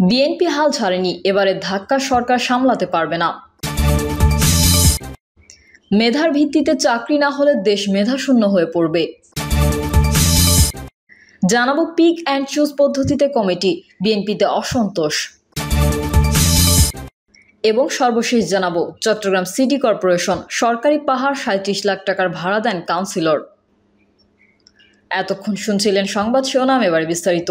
BNP হাল ছাড়েনি, এবারে ধাক্কা সরকার সামলাতে পারবে না। মেধার ভিত্তিতে চাকরি না হলে দেশ মেধাশূন্য হয়ে পড়বে। জানাবো পিক অ্যান্ড চুজ পদ্ধতিতে কমিটি, বিএনপিতে অসন্তোষ। এবং সর্বশেষ জানাবো চট্টগ্রাম সিটি কর্পোরেশন সরকারি পাহাড় ৩৭ লাখ টাকার ভাড়া দেন কাউন্সিলর। এতক্ষণ শুনছিলেন সংবাদ শিরোনাম, এবারে বিস্তারিত।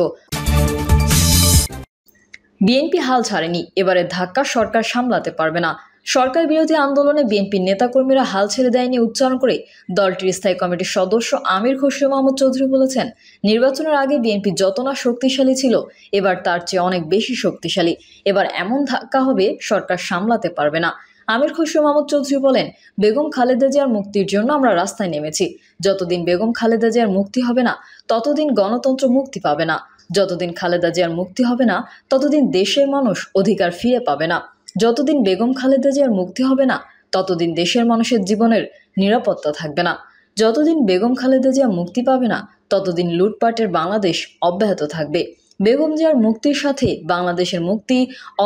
বিএনপি হাল ছাড়েনি, এবারে ধাক্কা সরকার সামলাতে পারবে না। সরকার বিরোধী আন্দোলনে বিএনপির নেতাকর্মীরা হাল ছেড়ে দেয়নি উচ্চারণ করে দলটির স্থায়ী কমিটির সদস্য আমির খসরু মাহমুদ চৌধুরী বলেছেন, নির্বাচনের আগে বিএনপি যত না শক্তিশালী ছিল, এবার তার চেয়ে অনেক বেশি শক্তিশালী। এবার এমন ধাক্কা হবে সরকার সামলাতে পারবে না। আমির খসরু মাহমুদ চৌধুরী বলেন, বেগম খালেদা জিয়ার মুক্তির জন্য আমরা রাস্তায় নেমেছি। যতদিন বেগম খালেদা জিয়ার মুক্তি হবে না, ততদিন গণতন্ত্র মুক্তি পাবে না। যতদিন খালেদা জিয়ার মুক্তি হবে না, ততদিন দেশের মানুষ অধিকার ফিরে পাবে না। যতদিন বেগম খালেদা জিয়ার মুক্তি হবে না, ততদিন দেশের মানুষের জীবনের নিরাপত্তা থাকবে না। যতদিন বেগম খালেদা জিয়া মুক্তি পাবে না, ততদিন লুটপাটের বাংলাদেশ অব্যাহত থাকবে। বেগম জিয়ার মুক্তির সাথে বাংলাদেশের মুক্তি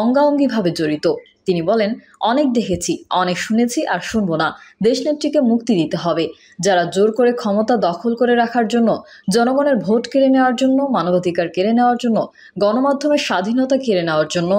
অঙ্গাঙ্গিভাবে জড়িত। তিনি বলেন, অনেক দেখেছি, অনেক শুনেছি, আর শুনবো না। দেশনেত্রীকে মুক্তি দিতে হবে। যারা জোর করে ক্ষমতা দখল করে রাখার জন্য, জনগণের ভোট কেড়ে নেওয়ার জন্য, মানবাধিকার কেড়ে নেওয়ার জন্য, গণমাধ্যমের স্বাধীনতা কেড়ে নেওয়ার জন্য,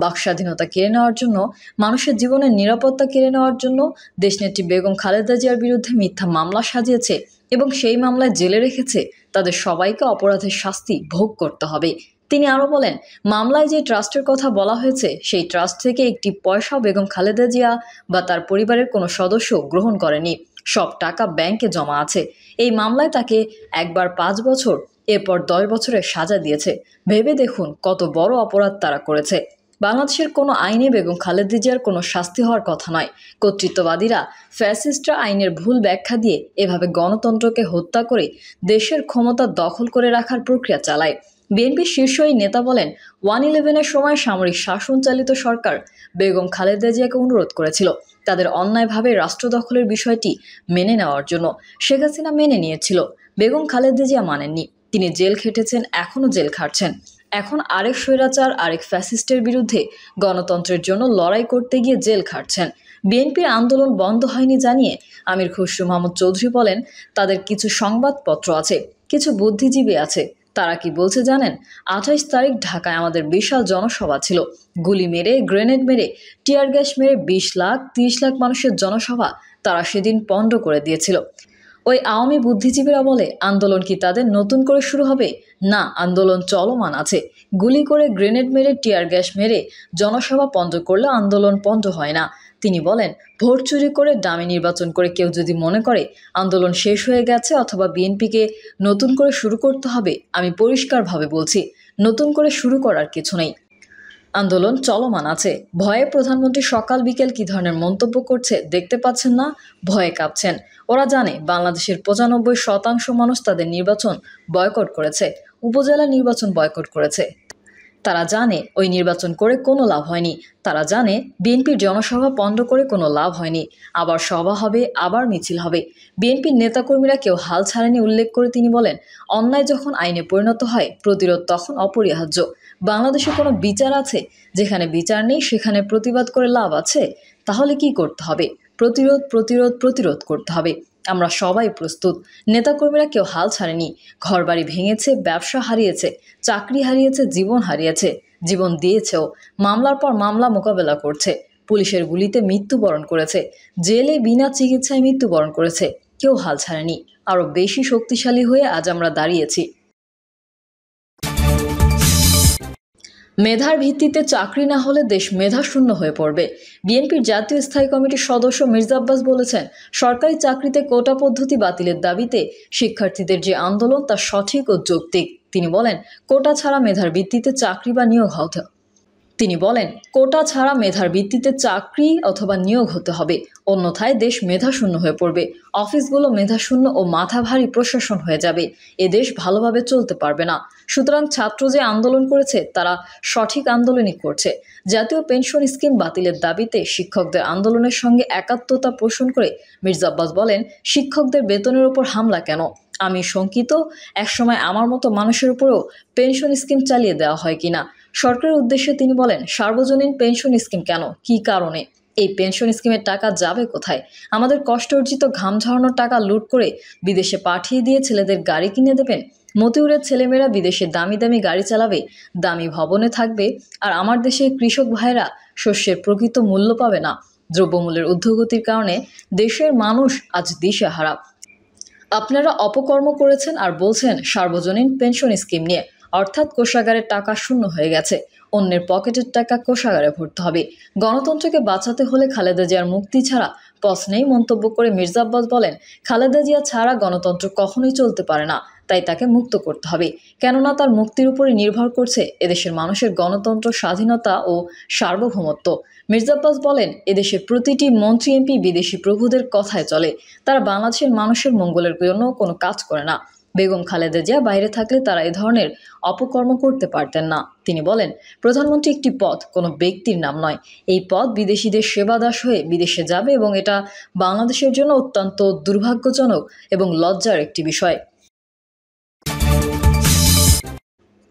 বাক স্বাধীনতা কেড়ে নেওয়ার জন্য, মানুষের জীবনের নিরাপত্তা কেড়ে নেওয়ার জন্য দেশনেত্রী বেগম খালেদা জিয়ার বিরুদ্ধে মিথ্যা মামলা সাজিয়েছে এবং সেই মামলায় জেলে রেখেছে, তাদের সবাইকে অপরাধের শাস্তি ভোগ করতে হবে। তিনি আরও বলেন, মামলায় যে ট্রাস্টের কথা বলা হয়েছে, সেই ট্রাস্ট থেকে একটি পয়সাও বেগম খালেদা জিয়া বা তার পরিবারের কোনো সদস্য গ্রহণ করেনি। সব টাকা ব্যাংকে জমা আছে। এই মামলায় তাকে একবার 5 বছর, এরপর 10 বছরের সাজা দিয়েছে। ভেবে দেখুন কত বড় অপরাধ তারা করেছে। বাংলাদেশের কোনো আইনে বেগম খালেদা জিয়ার কোনো শাস্তি হওয়ার কথা নয়। কর্তৃত্ববাদীরা, ফ্যাসিস্টরা আইনের ভুল ব্যাখ্যা দিয়ে এভাবে গণতন্ত্রকে হত্যা করে দেশের ক্ষমতা দখল করে রাখার প্রক্রিয়া চালায়। বিএনপির শীর্ষ এই নেতা বলেন, 1/11-এর সময় সামরিক শাসন চালিত সরকার বেগম খালেদা জিয়াকে অনুরোধ করেছিল তাদের অন্যায়ভাবে রাষ্ট্র দখলের বিষয়টি মেনে নেওয়ার জন্য। শেখ হাসিনা মেনে নিয়েছিল, বেগম খালেদা জিয়া মানেননি। তিনি জেল খেটেছেন, এখনও জেল খাটছেন। এখন আরেক স্বৈরাচার, আরেক ফ্যাসিস্টের বিরুদ্ধে গণতন্ত্রের জন্য লড়াই করতে গিয়ে জেল খাটছেন। বিএনপির আন্দোলন বন্ধ হয়নি জানিয়ে আমির খসরু মাহমুদ চৌধুরী বলেন, তাদের কিছু সংবাদপত্র আছে, কিছু বুদ্ধিজীবী আছে। তারা কি বলছে জানেন? 28 তারিখ ঢাকায় আমাদের বিশাল জনসভা ছিল। গুলি মেরে, গ্রেনেড মেরে, টিয়ার গ্যাস মেরে 20 লাখ 30 লাখ মানুষের জনসভা তারা সেদিন পণ্ড করে দিয়েছিল। ওই আওয়ামী বুদ্ধিজীবীরা বলে, আন্দোলন কি তাদের নতুন করে শুরু হবে? না, আন্দোলন চলমান আছে। গুলি করে, গ্রেনেড মেরে, টিয়ার গ্যাস মেরে জনসভা পণ্ড করলে আন্দোলন পণ্ড হয় না। তিনি বলেন, ভোট চুরি করে, ডামি নির্বাচন করে কেউ যদি মনে করে আন্দোলন শেষ হয়ে গেছে অথবা বিএনপিকে নতুন করে শুরু করতে হবে, আমি পরিষ্কারভাবে বলছি, নতুন করে শুরু করার কিছু নেই। আন্দোলন চলমান আছে। ভয়ে প্রধানমন্ত্রী সকাল বিকেল কি ধরনের মন্তব্য করছে দেখতে পাচ্ছেন না? ভয়ে কাঁপছেন। ওরা জানে বাংলাদেশের 95% মানুষ তাদের নির্বাচন বয়কট করেছে, উপজেলা নির্বাচন বয়কট করেছে। তারা জানে ওই নির্বাচন করে কোনো লাভ হয়নি। তারা জানে বিএনপির জনসভা পণ্ড করে কোনো লাভ হয়নি। আবার সভা হবে, আবার মিছিল হবে। বিএনপির নেতাকর্মীরা কেউ হাল ছাড়েনি উল্লেখ করে তিনি বলেন, অন্যায় যখন আইনে পরিণত হয়, প্রতিরোধ তখন অপরিহার্য। বাংলাদেশে কোনো বিচার আছে? যেখানে বিচার নেই সেখানে প্রতিবাদ করে লাভ আছে? তাহলে কি করতে হবে? প্রতিরোধ, প্রতিরোধ, প্রতিরোধ করতে হবে। আমরা সবাই প্রস্তুত। নেতাকর্মীরা কেউ হাল ছাড়েনি। ঘরবাড়ি ভেঙেছে, ব্যবসা হারিয়েছে, চাকরি হারিয়েছে, জীবন হারিয়েছে, জীবন দিয়েছেও। মামলার পর মামলা মোকাবেলা করছে। পুলিশের গুলিতে মৃত্যুবরণ করেছে, জেলে বিনা চিকিৎসায় মৃত্যুবরণ করেছে। কেউ হাল ছাড়েনি। আরও বেশি শক্তিশালী হয়ে আজ আমরা দাঁড়িয়েছি। মেধার ভিত্তিতে চাকরি না হলে দেশ মেধাশূন্য হয়ে পড়বে। বিএনপির জাতীয় স্থায়ী কমিটির সদস্য মির্জা আব্বাস বলেছেন, সরকারি চাকরিতে কোটা পদ্ধতি বাতিলের দাবিতে শিক্ষার্থীদের যে আন্দোলন তা সঠিক ও যৌক্তিক। তিনি বলেন, কোটা ছাড়া মেধার ভিত্তিতে চাকরি বা নিয়োগ হতে হবে, অন্যথায় দেশ মেধাশূন্য হয়ে পড়বে। অফিসগুলো মেধাশূন্য ও মাথা ভারী প্রশাসন হয়ে যাবে। এ দেশ ভালোভাবে চলতে পারবে না। সুতরাং ছাত্র যে আন্দোলন করেছে তারা সঠিক আন্দোলনই করছে। জাতীয় পেনশন স্কিম বাতিলের দাবিতে শিক্ষকদের আন্দোলনের সঙ্গে একাত্মতা পোষণ করে মির্জা আব্বাস বলেন, শিক্ষকদের বেতনের উপর হামলা কেন? আমি শঙ্কিত, একসময় আমার মতো মানুষের উপরেও পেনশন স্কিম চালিয়ে দেওয়া হয় কিনা। সরকারের উদ্দেশ্যে তিনি বলেন, সার্বজনীন পেনশন স্কিম কেন, কী কারণে? এই পেনশন স্কিমের টাকা যাবে কোথায়? আমাদের কষ্ট অর্জিত ঘাম ঝরানোর টাকা লুট করে বিদেশে পাঠিয়ে দিয়ে ছেলেদের গাড়ি কিনে দেবেন? মতিউরের ছেলেমেয়েরা বিদেশে দামি দামি গাড়ি চালাবে, দামি ভবনে থাকবে, আর আমার দেশের কৃষক ভাইয়েরা শস্যের প্রকৃত মূল্য পাবে না। দ্রব্যমূল্যের ঊর্ধ্বগতির কারণে দেশের মানুষ আজ দিশেহারা। আপনারা অপকর্ম করেছেন আর বলছেন সার্বজনীন পেনশন স্কিম নিয়ে, অর্থাৎ কোষাগারের টাকা শূন্য হয়ে গেছে, অন্যের পকেটের টাকা কোষাগারে ভরতে হবে। গণতন্ত্রকে বাঁচাতে হলে খালেদা জিয়ার মুক্তি ছাড়া পথ নেই মন্তব্য করে মির্জা আব্বাস বলেন, খালেদা জিয়া ছাড়া গণতন্ত্র কখনোই চলতে পারে না, তাই তাকে মুক্ত করতে হবে। কেননা তার মুক্তির উপরে নির্ভর করছে এদেশের মানুষের গণতন্ত্র, স্বাধীনতা ও সার্বভৌমত্ব। মির্জা আব্বাস বলেন, এদেশের প্রতিটি মন্ত্রী এমপি বিদেশি প্রভুদের কথায় চলে, তারা বাংলাদেশের মানুষের মঙ্গলের জন্য কোনো কাজ করে না। বেগম খালেদা জিয়া বাইরে থাকলে তারা এ ধরনের অপকর্ম করতে পারতেন না। তিনি বলেন, প্রধানমন্ত্রী একটি পদ, কোনো ব্যক্তির নাম নয়। এই পদ বিদেশিদের সেবাদাস হয়ে বিদেশে যাবে এবং এটা বাংলাদেশের জন্য অত্যন্ত দুর্ভাগ্যজনক এবং লজ্জার একটি বিষয়।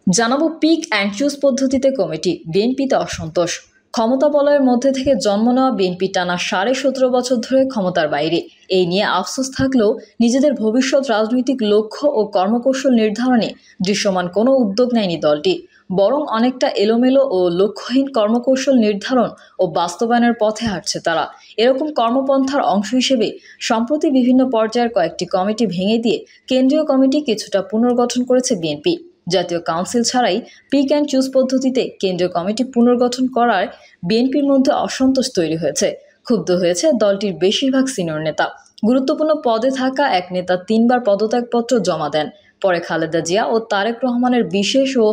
জানাবো, পিক অ্যান্ড চুজ পদ্ধতিতে কমিটি, বিএনপিতে অসন্তোষ। ক্ষমতা বলয়ের মধ্যে থেকে জন্ম নেওয়া বিএনপি টানা 17.5 বছর ধরে ক্ষমতার বাইরে। এই নিয়ে আফসোস থাকলেও নিজেদের ভবিষ্যৎ রাজনৈতিক লক্ষ্য ও কর্মকৌশল নির্ধারণে দৃশ্যমান কোনো উদ্যোগ নেয়নি দলটি, বরং অনেকটা এলোমেলো ও লক্ষ্যহীন কর্মকৌশল নির্ধারণ ও বাস্তবায়নের পথে হাঁটছে তারা। এরকম কর্মপন্থার অংশ হিসেবে সম্প্রতি বিভিন্ন পর্যায়ের কয়েকটি কমিটি ভেঙে দিয়ে কেন্দ্রীয় কমিটি কিছুটা পুনর্গঠন করেছে বিএনপি। জাতীয় কাউন্সিল ছাড়াই পিক অ্যান্ড চুজ পদ্ধতিতে কেন্দ্রীয় কমিটি পুনর্গঠন করার বিএনপির মধ্যে অসন্তোষ তৈরি হয়েছে। ক্ষুব্ধ হয়েছে দলটির বেশিরভাগ সিনিয়র নেতা। গুরুত্বপূর্ণ পদে থাকা এক নেতা 3 বার পদত্যাগপত্র জমা দেন। পরে খালেদা জিয়া ও তারেক রহমানের বিশেষ ও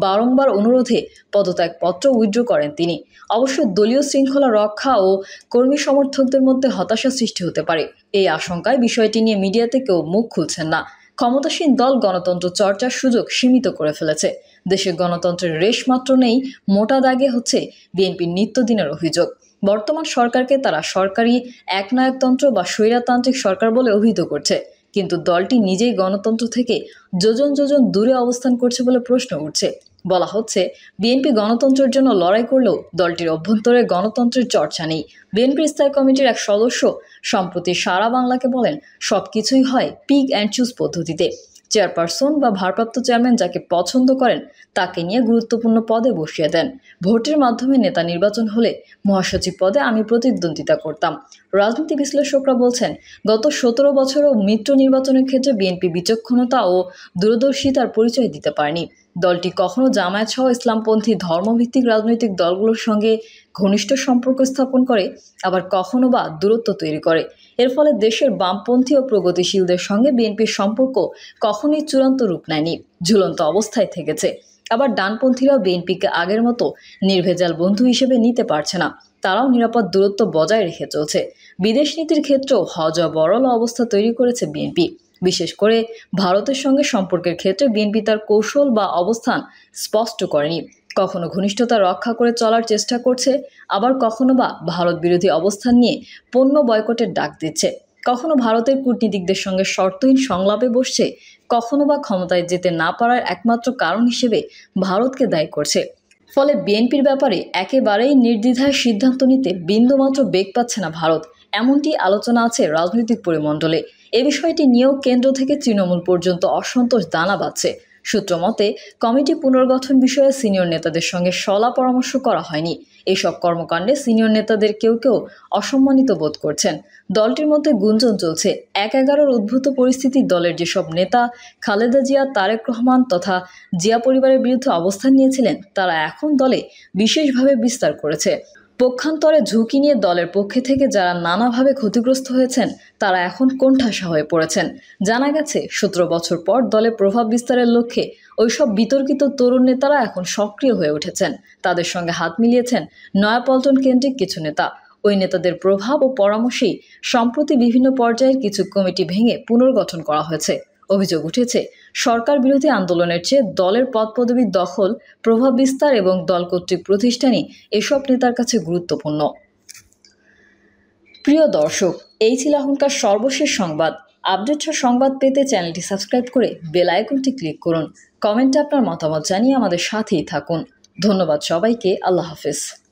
বারংবার অনুরোধে পদত্যাগপত্র উইথড্র করেন তিনি। অবশ্য দলীয় শৃঙ্খলা রক্ষা ও কর্মী সমর্থকদের মধ্যে হতাশা সৃষ্টি হতে পারে, এই আশঙ্কায় বিষয়টি নিয়ে মিডিয়াতে কেউ মুখ খুলছেন না। ক্ষমতাসীন দল গণতন্ত্র চর্চার সুযোগ সীমিত করে ফেলেছে। দেশে গণতন্ত্রের রেশ মাত্র নেই, মোটা দাগে হচ্ছে বিএনপির নিত্যদিনের অভিযোগ। বর্তমান সরকারকে তারা সরকারি একনায়কতন্ত্র বা স্বৈরতান্ত্রিক সরকার বলে অভিহিত করছে, কিন্তু দলটি নিজেই গণতন্ত্র থেকে যোজন যোজন দূরে অবস্থান করছে বলে প্রশ্ন উঠছে। বলা হচ্ছে, বিএনপি গণতন্ত্রের জন্য লড়াই করলেও দলটির অভ্যন্তরে গণতন্ত্রের চর্চা নেই। বিএনপির স্থায়ী কমিটির এক সদস্য সম্প্রতি সারা বাংলাকে বলেন, সবকিছুই হয় পিক অ্যান্ড চুজ পদ্ধতিতে। চেয়ারপারসন বা ভারপ্রাপ্ত চেয়ারম্যান যাকে পছন্দ করেন তাকে নিয়ে গুরুত্বপূর্ণ পদে বসিয়ে দেন। ভোটের মাধ্যমে নেতা নির্বাচন হলে মহাসচিব পদে আমি প্রতিদ্বন্দ্বিতা করতাম। রাজনীতি বিশ্লেষকরা বলছেন, গত 17 বছরও মিত্র নির্বাচনের ক্ষেত্রে বিএনপি বিচক্ষণতা ও দূরদর্শিতার পরিচয় দিতে পারেনি। দলটি কখনো জামায়াত সহ ইসলামপন্থী ধর্মভিত্তিক রাজনৈতিক দলগুলোর সঙ্গে ঘনিষ্ঠ সম্পর্ক স্থাপন করে, আবার কখনো বা দূরত্ব তৈরি করে। এর ফলে দেশের বামপন্থী ও প্রগতিশীলদের সঙ্গে বিএনপির সম্পর্ক কখনোই চূড়ান্ত রূপ নেয়নি, ঝুলন্ত অবস্থায় থেকেছে। আবার ডানপন্থীরাও বিএনপিকে আগের মতো নির্ভেজাল বন্ধু হিসেবে নিতে পারছে না, তারাও নিরাপদ দূরত্ব বজায় রেখে চলছে। বিদেশ নীতির ক্ষেত্রেও হযবরল অবস্থা তৈরি করেছে বিএনপি। বিশেষ করে ভারতের সঙ্গে সম্পর্কের ক্ষেত্রে বিএনপি তার কৌশল বা অবস্থান স্পষ্ট করেনি। কখনো ঘনিষ্ঠতা রক্ষা করে চলার চেষ্টা করছে, আবার কখনো বা ভারত বিরোধী অবস্থান নিয়ে পণ্য বয়কটের ডাক দিচ্ছে। কখনো ভারতের কূটনীতিকদের সঙ্গে শর্তহীন সংলাপে বসছে, কখনো বা ক্ষমতায় যেতে না পারার একমাত্র কারণ হিসেবে ভারতকে দায়ী করছে। ফলে বিএনপির ব্যাপারে একেবারেই নির্দ্বিধায় সিদ্ধান্ত নিতে বিন্দুমাত্র বেগ পাচ্ছে না ভারত, এমনটি আলোচনা আছে রাজনৈতিক পরিমণ্ডলে। এ বিষয়টি নিয়েও কেন্দ্র থেকে তৃণমূল পর্যন্ত অসন্তোষ দানা বাঁধছে। সূত্র মতে, কমিটি পুনর্গঠন বিষয়ে সিনিয়র নেতাদের সঙ্গে সলা পরামর্শ করা হয়নি। এসব কর্মকাণ্ডে সিনিয়র নেতাদের কেউ কেউ অসম্মানিত বোধ করছেন। দলটির মধ্যে গুঞ্জন চলছে, 1/11 উদ্ভূত পরিস্থিতি দলের যেসব নেতা খালেদা জিয়া, তারেক রহমান তথা জিয়া পরিবারের বিরুদ্ধে অবস্থান নিয়েছিলেন, তারা এখন দলে বিশেষভাবে বিস্তার করেছে। পক্ষান্তরে ঝুঁকি নিয়ে দলের পক্ষে থেকে যারা নানাভাবে ক্ষতিগ্রস্ত হয়েছেন, তারা এখন কোণঠাসা হয়ে পড়েছেন। জানা গেছে, 17 বছর পর দলে প্রভাব বিস্তারের লক্ষ্যে ওইসব বিতর্কিত তরুণ নেতারা এখন সক্রিয় হয়ে উঠেছেন। তাদের সঙ্গে হাত মিলিয়েছেন নয়াপল্টন কেন্দ্রিক কিছু নেতা। ওই নেতাদের প্রভাব ও পরামর্শেই সম্প্রতি বিভিন্ন পর্যায়ের কিছু কমিটি ভেঙে পুনর্গঠন করা হয়েছে। অভিযোগ উঠেছে, সরকার বিরোধী আন্দোলনের চেয়ে দলের পদপদবীর দখল, প্রভাব বিস্তার এবং দল কর্তৃক প্রতিষ্ঠানই এসব নেতার কাছে গুরুত্বপূর্ণ। প্রিয় দর্শক, এই ছিল এখনকার সর্বশেষ সংবাদ। আপডেট সংবাদ পেতে চ্যানেলটি সাবস্ক্রাইব করে বেল আইকনটি ক্লিক করুন। কমেন্টে আপনার মতামত জানিয়ে আমাদের সাথেই থাকুন। ধন্যবাদ সবাইকে। আল্লাহ হাফেজ।